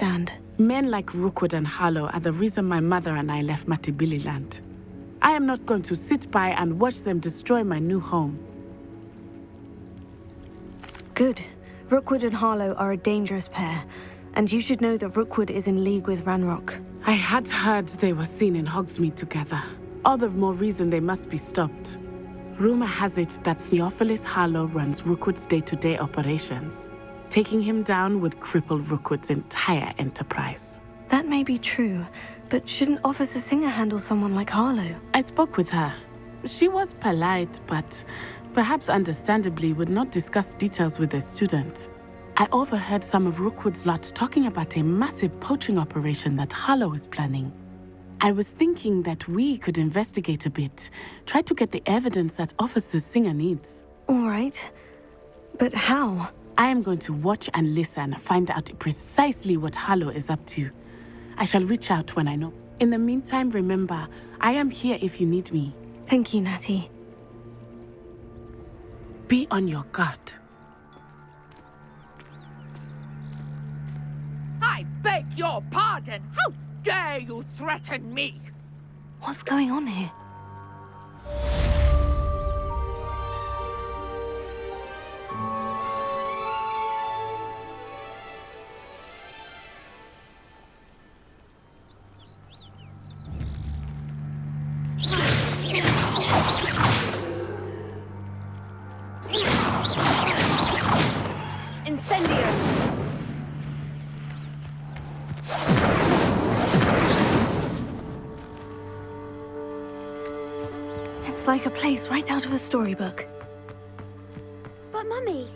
understand. Men like Rookwood and Harlow are the reason my mother and I left Matibili land. I am not going to sit by and watch them destroy my new home. Good. Rookwood and Harlow are a dangerous pair, and you should know that Rookwood is in league with Ranrock. I had heard they were seen in Hogsmeade together. All the more reason they must be stopped. Rumor has it that Theophilus Harlow runs Rookwood's day-to-day operations. Taking him down would cripple Rookwood's entire enterprise. That may be true, but shouldn't Officer Singer handle someone like Harlow? I spoke with her. She was polite, but perhaps understandably would not discuss details with a student. I overheard some of Rookwood's lot talking about a massive poaching operation that Harlow is planning. I was thinking that we could investigate a bit, try to get the evidence that Officer Singer needs. All right. But how? I am going to watch and listen, find out precisely what Harlow is up to. I shall reach out when I know. In the meantime, remember, I am here if you need me. Thank you, Natty. Be on your guard. I beg your pardon! How dare you threaten me? What's going on here? Incendio! It's like a place right out of a storybook. But Mummy...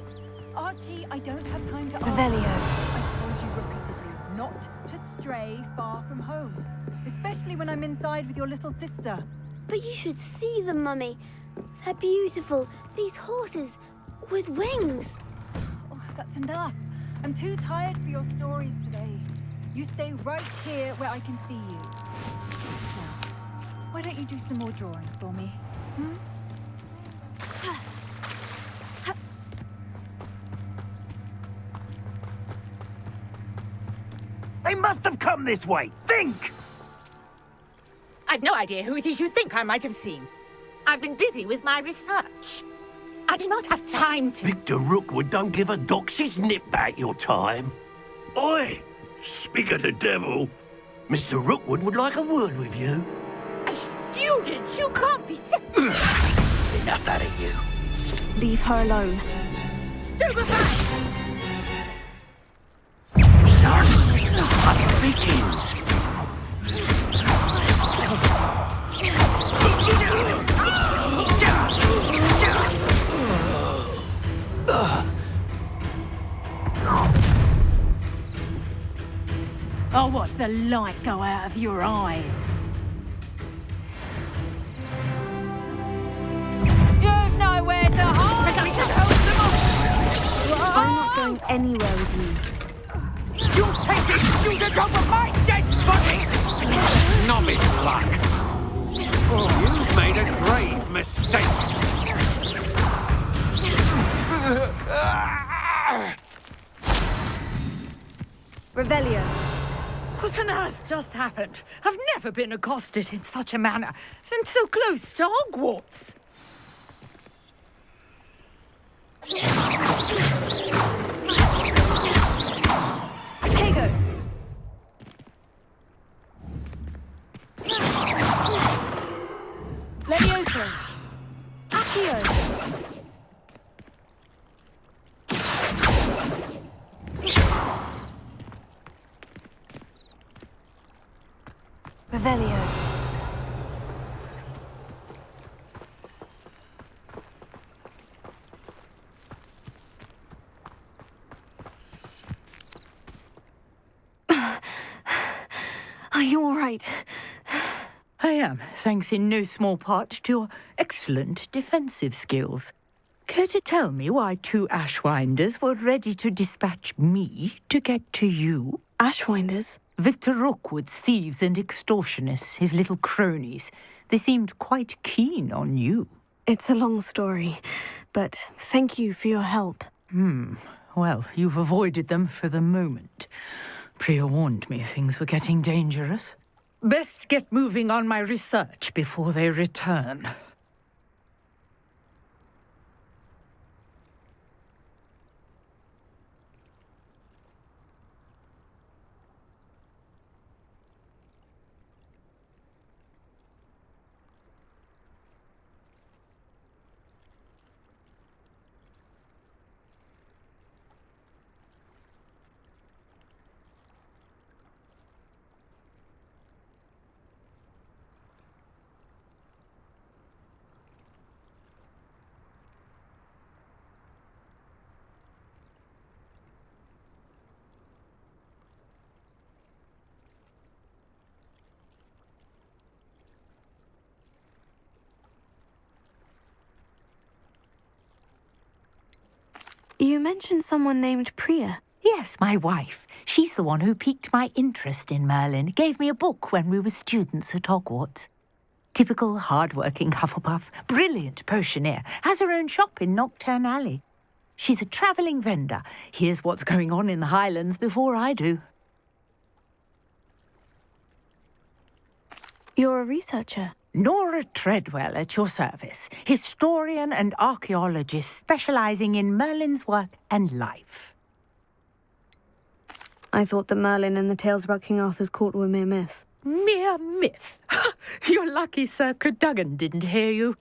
Archie, I don't have time to Revelio. I've told you repeatedly not to stray far from home. Especially when I'm inside with your little sister. But you should see them, Mummy. They're beautiful. These horses with wings. Oh, that's enough. I'm too tired for your stories today. You stay right here where I can see you. Now, why don't you do some more drawings for me? Hmm? They must have come this way. Think! I've no idea who it is you think I might have seen. I've been busy with my research. I do not have time to... Victor Rookwood don't give a doxy's nip back your time. Oi! Speak of the devil. Mr. Rookwood would like a word with you. A student? You can't be... Enough out of you. Leave her alone. Stupefy! Son, the fun begins. I'll watch the light go out of your eyes. You've nowhere to hide! I'm not going anywhere with you. You take this student over my dead body! Novice luck. Oh, you've made a grave mistake. Revelio. What on earth just happened? I've never been accosted in such a manner, and so close to Hogwarts. Potato. Levioso. Accio. Revelio. Are you all right? I am, thanks in no small part to your excellent defensive skills. Care to tell me why two Ashwinders were ready to dispatch me to get to you? Ashwinders? Victor Rookwood's thieves and extortionists, his little cronies. They seemed quite keen on you. It's a long story, but thank you for your help. Well, you've avoided them for the moment. Priya warned me things were getting dangerous. Best get moving on my research before they return. You mentioned someone named Priya. Yes, my wife. She's the one who piqued my interest in Merlin. Gave me a book when we were students at Hogwarts. Typical hard-working Hufflepuff, brilliant potioneer, has her own shop in Nocturne Alley. She's a travelling vendor. Hears what's going on in the Highlands before I do. You're a researcher. Nora Treadwell at your service, historian and archaeologist specialising in Merlin's work and life. I thought that Merlin and the tales about King Arthur's court were mere myth. Mere myth? You're lucky Sir Cadogan didn't hear you.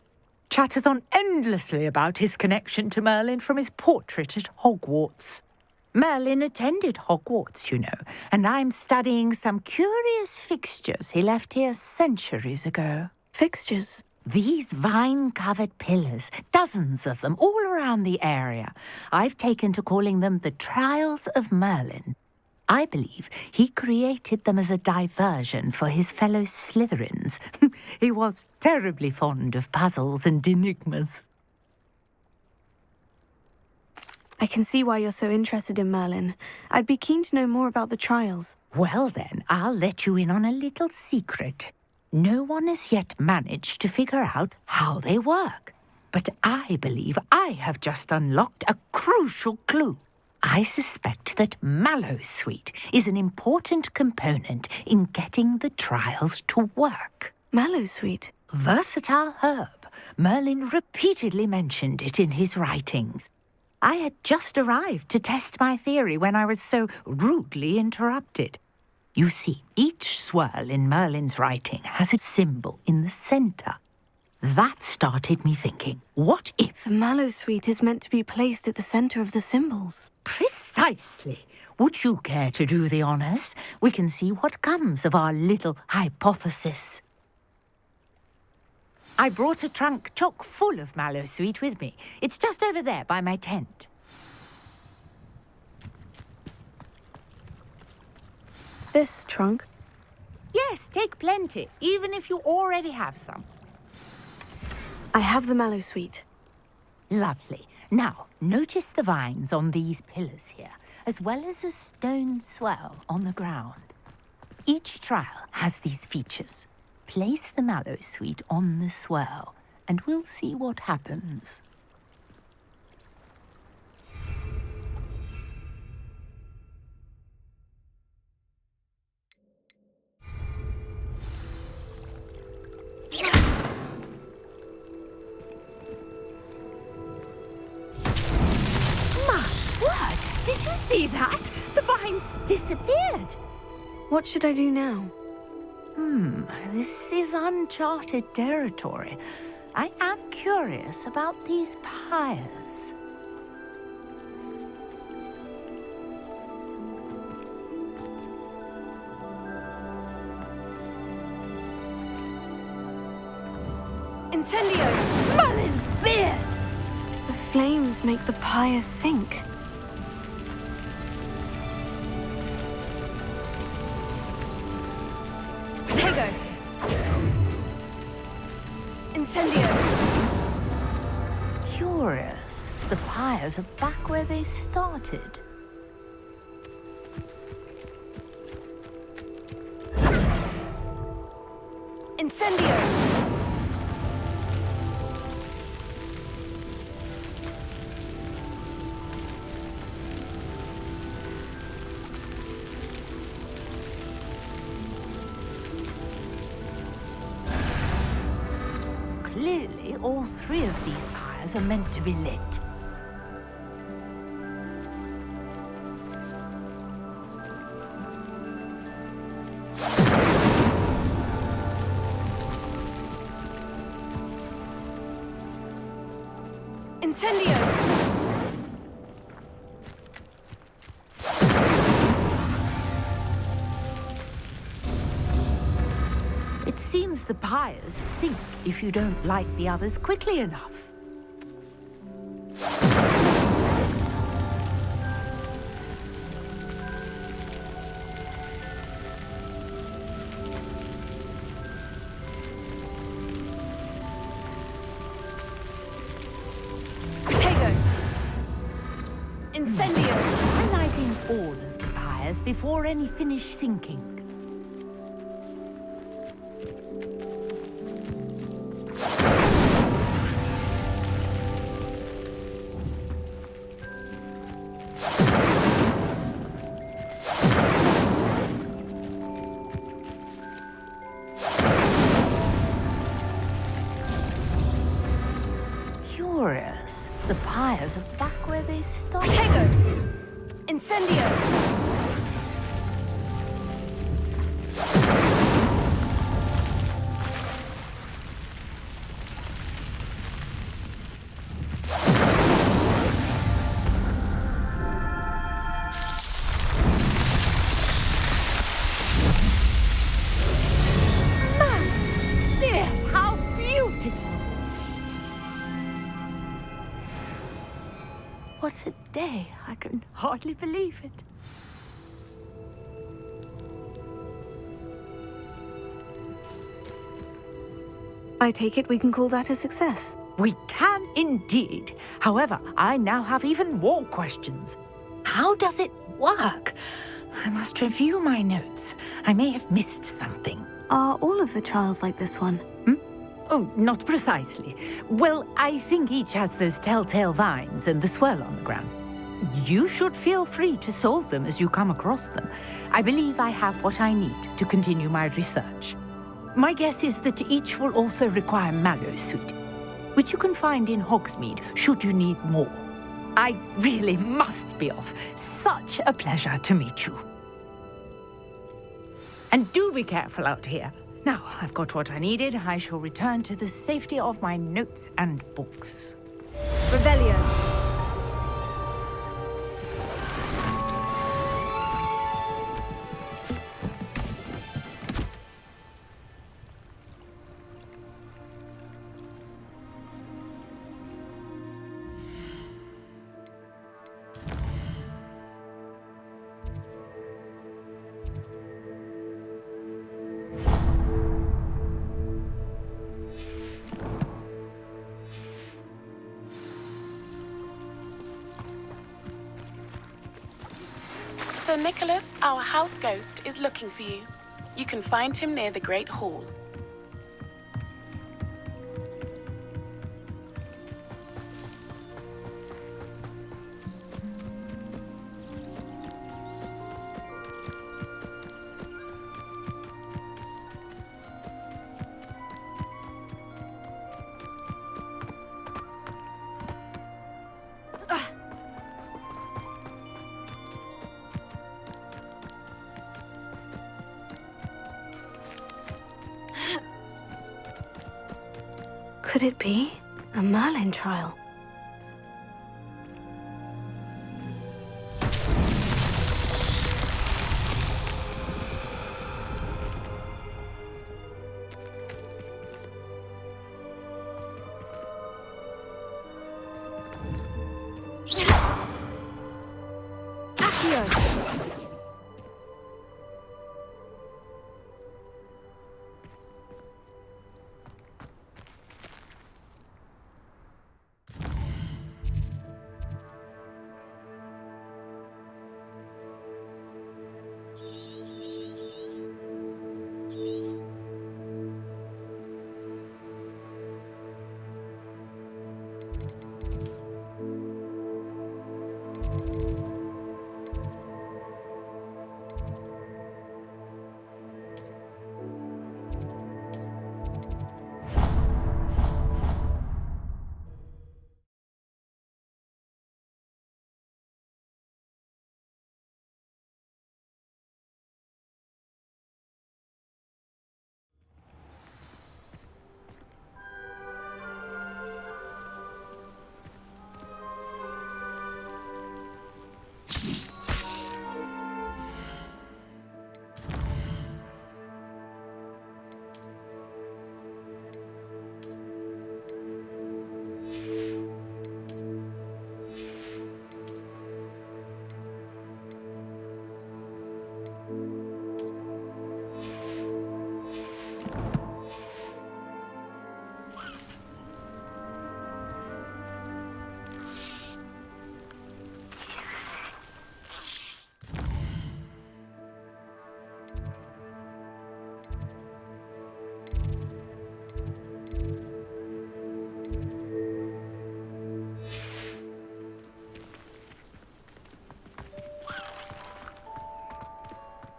Chatters on endlessly about his connection to Merlin from his portrait at Hogwarts. Merlin attended Hogwarts, you know, and I'm studying some curious fixtures he left here centuries ago. Fixtures? These vine-covered pillars, dozens of them, all around the area. I've taken to calling them the Trials of Merlin. I believe he created them as a diversion for his fellow Slytherins. He was terribly fond of puzzles and enigmas. I can see why you're so interested in Merlin. I'd be keen to know more about the trials. Well then, I'll let you in on a little secret. No one has yet managed to figure out how they work. But I believe I have just unlocked a crucial clue. I suspect that Mallowsweet is an important component in getting the trials to work. Mallowsweet? Versatile herb. Merlin repeatedly mentioned it in his writings. I had just arrived to test my theory when I was so rudely interrupted. You see, each swirl in Merlin's writing has a symbol in the centre. That started me thinking, what if... The Mallowsweet is meant to be placed at the centre of the symbols. Precisely. Would you care to do the honours? We can see what comes of our little hypothesis. I brought a trunk chock full of Mallowsweet with me. It's just over there by my tent. This trunk? Yes, take plenty, even if you already have some. I have the Mallowsweet. Lovely. Now, notice the vines on these pillars here, as well as a stone swell on the ground. Each trial has these features. Place the Mallowsweet on the swirl, and we'll see what happens. My word! Did you see that? The vines disappeared. What should I do now? This is uncharted territory. I am curious about these pyres. Incendio! Merlin's beard! The flames make the pyres sink. Protego! Incendio! Curious. The pyres are back where they started. Incendio! Clearly, all 3 of these pyres are meant to be lit. Incendio! It seems the pyres sink if you don't light the others quickly enough. Protego! Incendio! Try lighting all of the pyres before any finish sinking. Curious. The pyres are back where they started. Protego! Incendio! Yes, how beautiful! What a day. I can hardly believe it. I take it we can call that a success. We can indeed. However, I now have even more questions. How does it work? I must review my notes. I may have missed something. Are all of the trials like this one? Oh, not precisely. Well, I think each has those telltale vines and the swirl on the ground. You should feel free to solve them as you come across them. I believe I have what I need to continue my research. My guess is that each will also require mallow sweet, which you can find in Hogsmeade should you need more. I really must be off. Such a pleasure to meet you. And do be careful out here. Now, I've got what I needed. I shall return to the safety of my notes and books. Revelio! Sir Nicholas, our house ghost, is looking for you. You can find him near the Great Hall. Could it be a Merlin trial?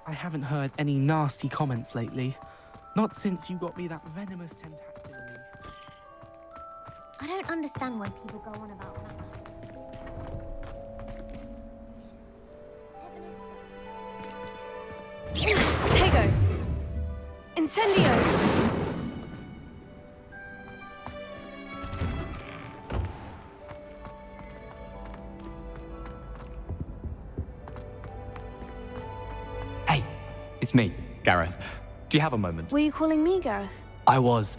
I haven't heard any nasty comments lately. Not since you got me that venomous tentacular leaf. I don't understand why people go on about that. Tego! Incendio! Hey, it's me, Gareth. Do you have a moment? Were you calling me, Gareth? I was.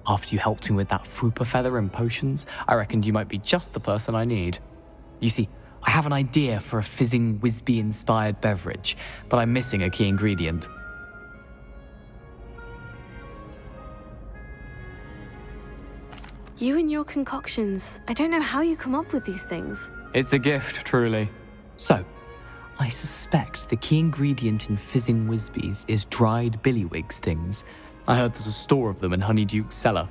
After you helped me with that Fupa feather and potions, I reckoned you might be just the person I need. You see, I have an idea for a fizzing Whizbee-inspired beverage, but I'm missing a key ingredient. You and your concoctions. I don't know how you come up with these things. It's a gift, truly. So, I suspect the key ingredient in fizzing Whizbees is dried billywig stings. I heard there's a store of them in Honeyduke's cellar.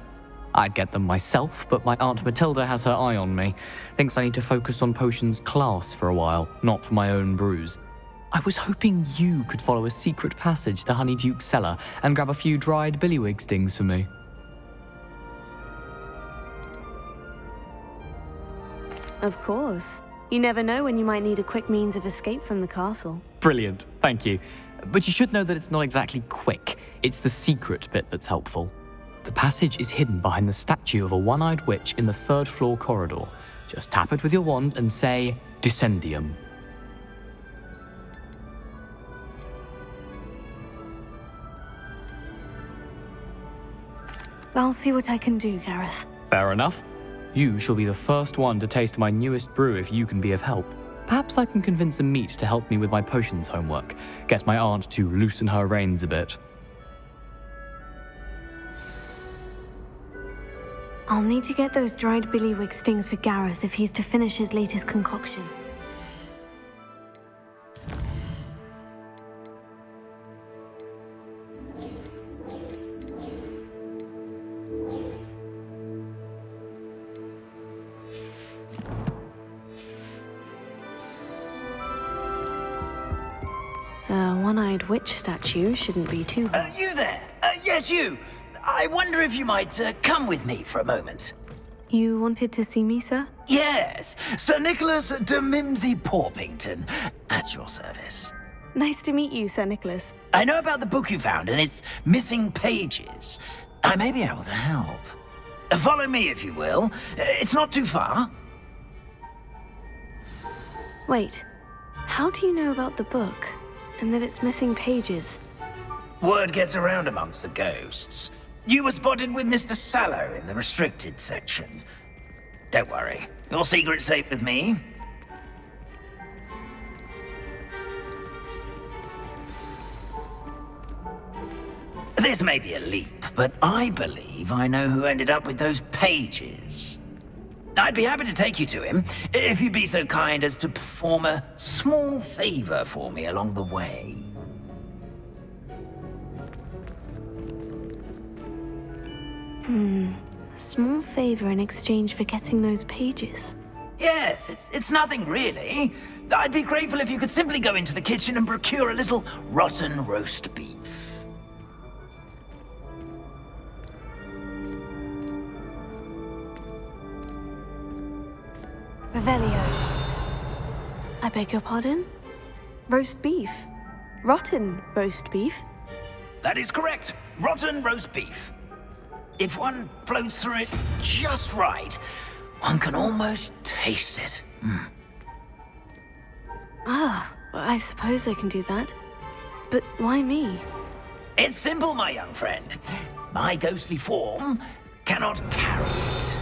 I'd get them myself, but my Aunt Matilda has her eye on me. Thinks I need to focus on potions class for a while, not for my own brews. I was hoping you could follow a secret passage to Honeyduke's cellar and grab a few dried billywig stings for me. Of course. You never know when you might need a quick means of escape from the castle. Brilliant, thank you. But you should know that it's not exactly quick. It's the secret bit that's helpful. The passage is hidden behind the statue of a one-eyed witch in the third-floor corridor. Just tap it with your wand and say, Descendium. I'll see what I can do, Gareth. Fair enough. You shall be the first one to taste my newest brew if you can be of help. Perhaps I can convince a meat to help me with my potions homework. Get my aunt to loosen her reins a bit. I'll need to get those dried billywig stings for Gareth if he's to finish his latest concoction. One-eyed witch statue shouldn't be too hard. You there? Yes, you. I wonder if you might come with me for a moment. You wanted to see me, sir? Yes, Sir Nicholas de Mimsy Porpington, at your service. Nice to meet you, Sir Nicholas. I know about the book you found and its missing pages. I may be able to help. Follow me, if you will. It's not too far. Wait, how do you know about the book? And that it's missing pages? Word gets around amongst the ghosts. You were spotted with Mr. Sallow in the restricted section. Don't worry, your secret's safe with me. This may be a leap, but I believe I know who ended up with those pages. I'd be happy to take you to him, if you'd be so kind as to perform a small favor for me along the way. A small favor in exchange for getting those pages. Yes, it's nothing really. I'd be grateful if you could simply go into the kitchen and procure a little rotten roast beef. Revelio. I beg your pardon? Roast beef. Rotten roast beef. That is correct. Rotten roast beef. If one floats through it just right, one can almost taste it. Ah, I suppose I can do that. But why me? It's simple, my young friend. My ghostly form cannot carry it.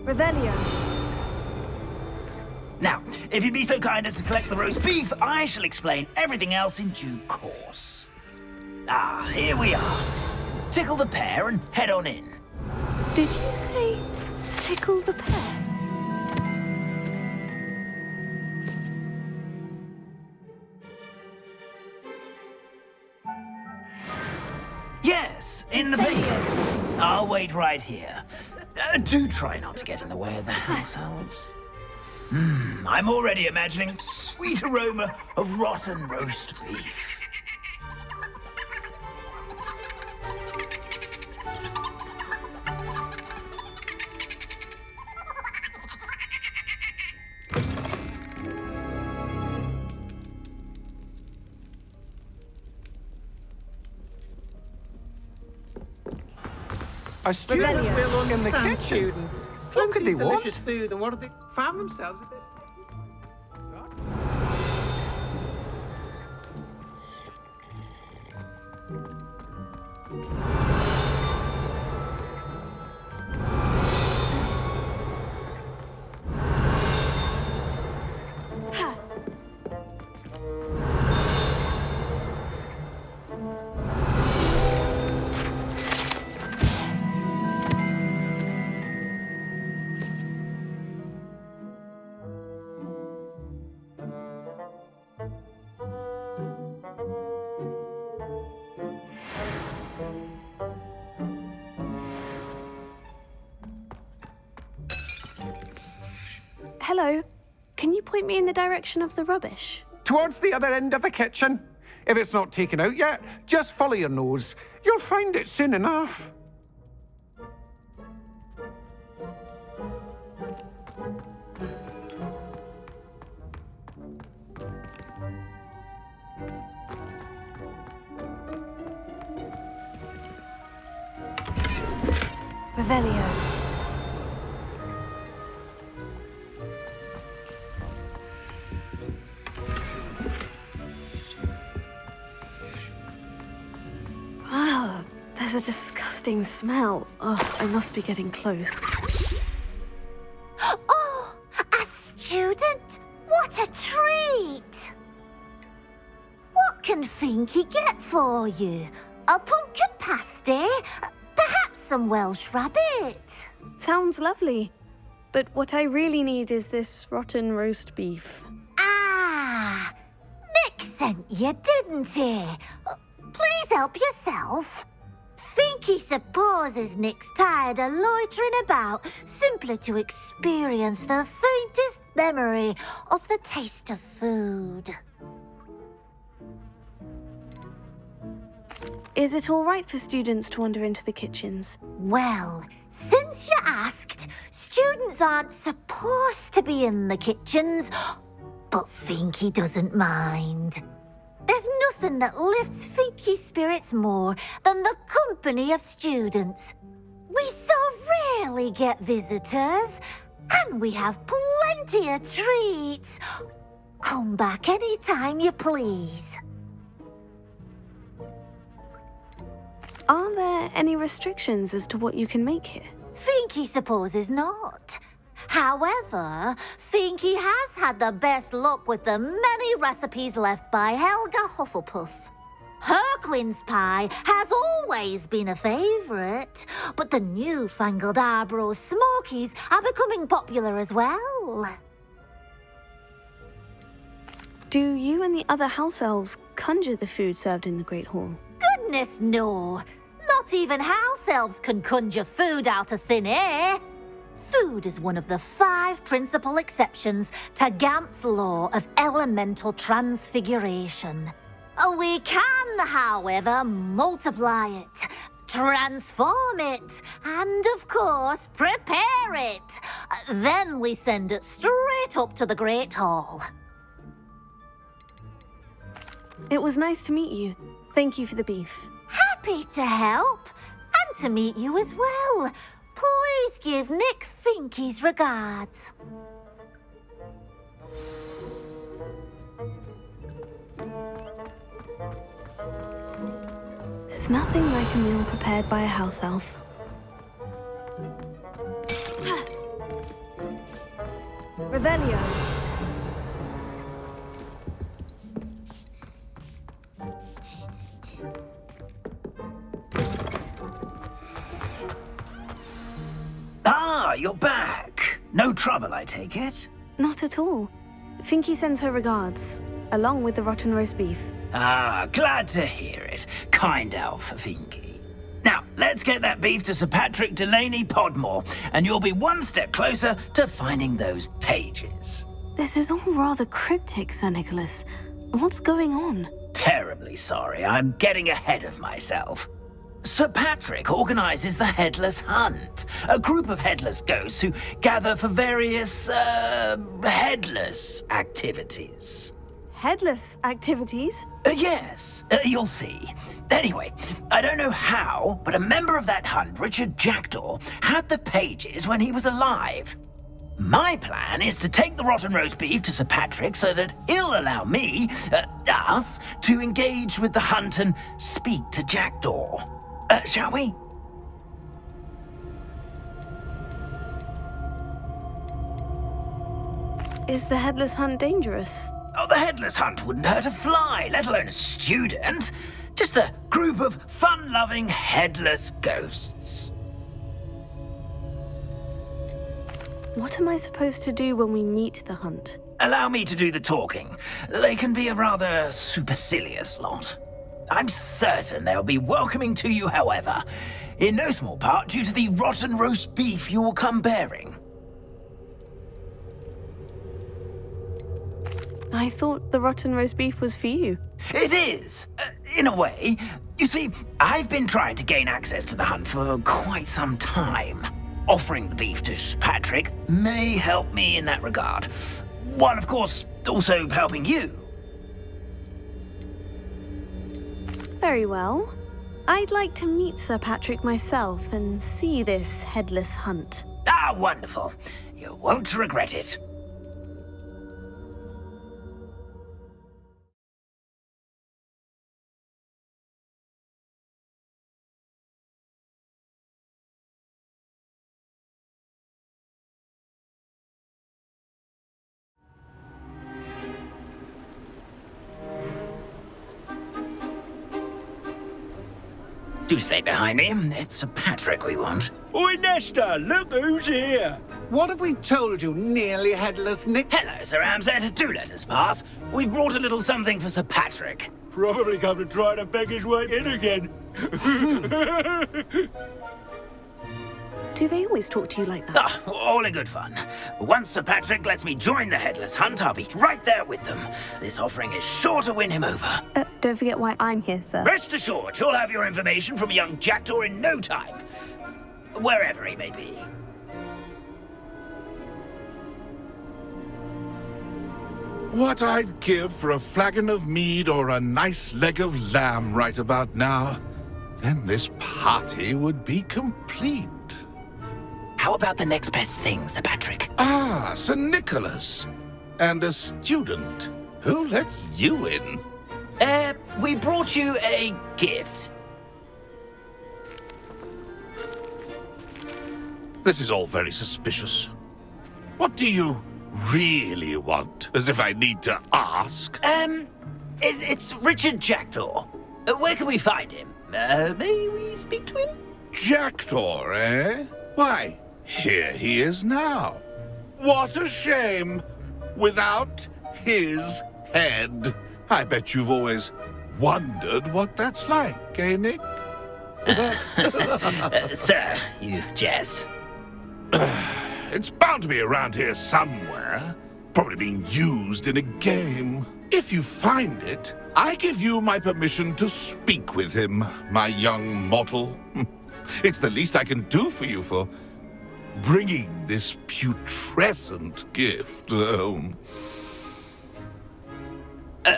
Revelio. Now, if you'd be so kind as to collect the roast beef, I shall explain everything else in due course. Ah, here we are. Tickle the pear and head on in. Did you say tickle the pear? Yes, in the painting. I'll wait right here. Do try not to get in the way of the house elves. I'm already imagining sweet aroma of rotten roast beef. A student Revelio. will In the understand kitchen? students. What could Fancy they want? delicious food and what do they found themselves a bit? Hello. Can you point me in the direction of the rubbish? Towards the other end of the kitchen. If it's not taken out yet, just follow your nose. You'll find it soon enough. Revelio. Ah, there's a disgusting smell. Oh, I must be getting close. Oh, a student? What a treat! What can Finky get for you? A pumpkin pasty? Perhaps some Welsh rabbit? Sounds lovely. But what I really need is this rotten roast beef. Ah, Nick sent you, didn't he? Please help yourself. Finky supposes Nick's tired of loitering about simply to experience the faintest memory of the taste of food. Is it all right for students to wander into the kitchens? Well, since you asked, students aren't supposed to be in the kitchens, but Finky doesn't mind. There's nothing that lifts Finky's spirits more than the company of students. We so rarely get visitors, and we have plenty of treats. Come back any time you please. Are there any restrictions as to what you can make here? Finky supposes not. However, Finky has had the best luck with the many recipes left by Helga Hufflepuff. Her quince pie has always been a favourite, but the newfangled Arborough Smokies are becoming popular as well. Do you and the other house elves conjure the food served in the Great Hall? Goodness, no. Not even house elves can conjure food out of thin air. Food is one of the 5 principal exceptions to Gamp's law of elemental transfiguration. We can, however, multiply it, transform it, and, of course, prepare it. Then we send it straight up to the Great Hall. It was nice to meet you. Thank you for the beef. Happy to help, and to meet you as well. Please give Nick Finky's regards. There's nothing like a meal prepared by a house elf. Revelio. Ah, you're back. No trouble, I take it? Not at all. Finky sends her regards, along with the rotten roast beef. Ah, glad to hear it. Kind elf, Finky. Now, let's get that beef to Sir Patrick Delaney Podmore, and you'll be one step closer to finding those pages. This is all rather cryptic, Sir Nicholas. What's going on? Terribly sorry, I'm getting ahead of myself. Sir Patrick organizes the Headless Hunt, a group of headless ghosts who gather for various, headless activities. Headless activities? Yes, you'll see. Anyway, I don't know how, but a member of that hunt, Richard Jackdaw, had the pages when he was alive. My plan is to take the rotten roast beef to Sir Patrick so that he'll allow me, us, to engage with the hunt and speak to Jackdaw. Shall we? Is the Headless Hunt dangerous? Oh, the Headless Hunt wouldn't hurt a fly, let alone a student. Just a group of fun-loving headless ghosts. What am I supposed to do when we meet the hunt? Allow me to do the talking. They can be a rather supercilious lot. I'm certain they'll be welcoming to you, however, in no small part due to the rotten roast beef you will come bearing. I thought the rotten roast beef was for you. It is, in a way. You see, I've been trying to gain access to the hunt for quite some time. Offering the beef to Sir Patrick may help me in that regard, while of course also helping you. Very well. I'd like to meet Sir Patrick myself and see this Headless Hunt. Ah, wonderful. You won't regret it. Do stay behind me. It's Sir Patrick we want. Oi, Nesta, look who's here. What have we told you, nearly headless Nick? Hello, Sir Ramsay. Do let us pass. We've brought a little something for Sir Patrick. Probably come to try to beg his way in again. Do they always talk to you like that? Ah, all in good fun. Once Sir Patrick lets me join the Headless Hunt, I'll be right there with them. This offering is sure to win him over. Don't forget why I'm here, sir. Rest assured, you'll have your information from a young Jackdaw in no time. Wherever he may be. What I'd give for a flagon of mead or a nice leg of lamb right about now. Then this party would be complete. How about the next best thing, Sir Patrick? Ah, Sir Nicholas. And a student. Who let you in? We brought you a gift. This is all very suspicious. What do you really want? As if I need to ask. It's Richard Jackdaw. Where can we find him? May we speak to him? Jackdaw, eh? Why, here he is now. What a shame. Without his head. I bet you've always wondered what that's like, eh, Nick? Sir, you jest. It's bound to be around here somewhere. Probably being used in a game. If you find it, I give you my permission to speak with him, my young mortal. It's the least I can do for you for bringing this putrescent gift home.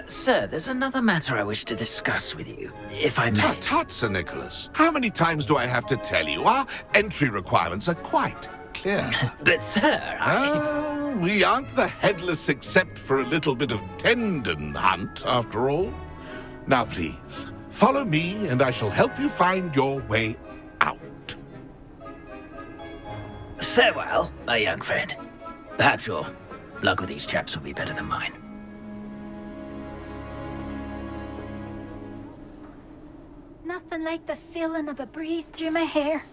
Sir, there's another matter I wish to discuss with you, if I may. Tut, tut, Sir Nicholas. How many times do I have to tell you? Our entry requirements are quite clear. But, sir, we aren't the headless except for a little bit of tendon hunt, after all. Now, please, follow me, and I shall help you find your way out. Farewell, my young friend. Perhaps you're Luck with these chaps will be better than mine. Nothing like the feeling of a breeze through my hair.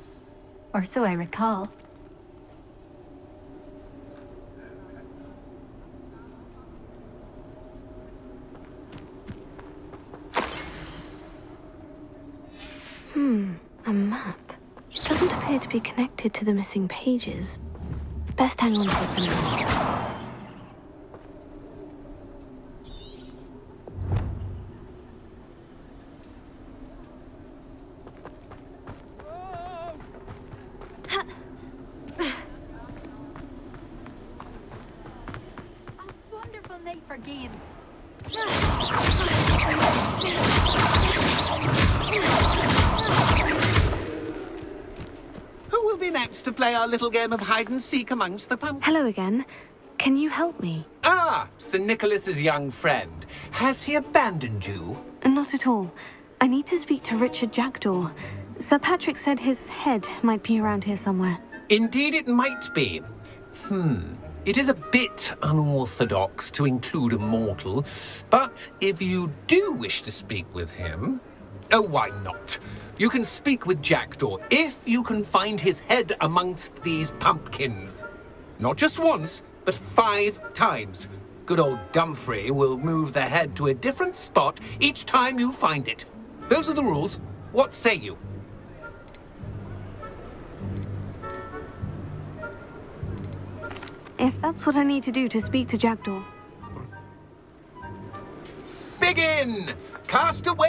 Or so I recall. A map. It doesn't appear to be connected to the missing pages. Best hang on to it for now. A wonderful night for games. Who will be next to play our little game of hide-and-seek amongst the pumpkins? Hello again. Can you help me? Ah, Sir Nicholas's young friend. Has he abandoned you? Not at all. I need to speak to Richard Jackdaw. Sir Patrick said his head might be around here somewhere. Indeed it might be. It is a bit unorthodox to include a mortal, but if you do wish to speak with him... Oh, why not? You can speak with Jackdaw if you can find his head amongst these pumpkins. Not just once, but 5 times. Good old Dumfrey will move the head to a different spot each time you find it. Those are the rules. What say you? If that's what I need to do to speak to Jackdaw. Begin! Cast away!